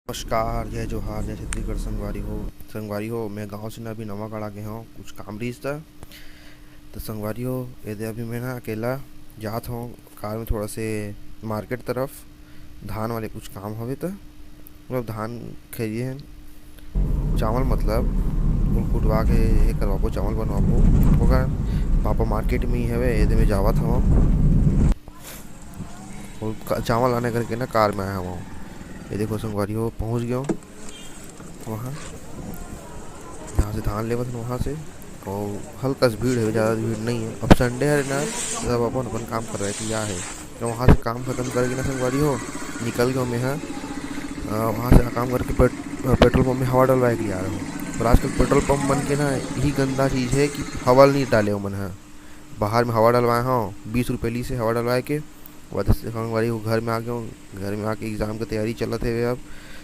नमस्कार, जय जोहार, जय छत्तीसगढ़। संगवारी हो मैं गांव से ना अभी नवा गढ़ आ गए हूँ। कुछ काम रहीस था तो संगवारी हो यदि अभी मैं ना अकेला जात हूँ कार में थोड़ा से मार्केट तरफ धान वाले कुछ काम हवे तो मतलब धान खइए हैं चावल मतलब कुल कुटवा के ये करवाबो चावल बनवाबो होगा। पापा मार्केट में ही हवे यदि मैं जावत हूँ और चावल आने करके ना कार में आया हूँ। ये देखो संगवारी हो पहुँच गया हूँ वहाँ जहाँ से धान लेवत हन वहाँ से। और हल्का सी भीड़ है, ज़्यादा भीड़ नहीं है। अब संडे है ना, सब अपन अपन काम कर रहे थे या है तो वहाँ से काम खत्म करके ना संगवारी हो निकल गया मैं। हाँ, वहाँ से काम करके पेट्रोल पंप में हवा डलवाए के लिए आ रहा हूँ। और आजकल पेट्रोल पंप मन के ना यही गंदा चीज़ है कि हवा नहीं डाले हो मन है। बाहर में हवा डलवाए हाँ 20 रुपये ली से हवा डलवाए के बाद से संगवारी हो घर में आ गया हूँ। घर में आके एग्ज़ाम की तैयारी चलत है अब।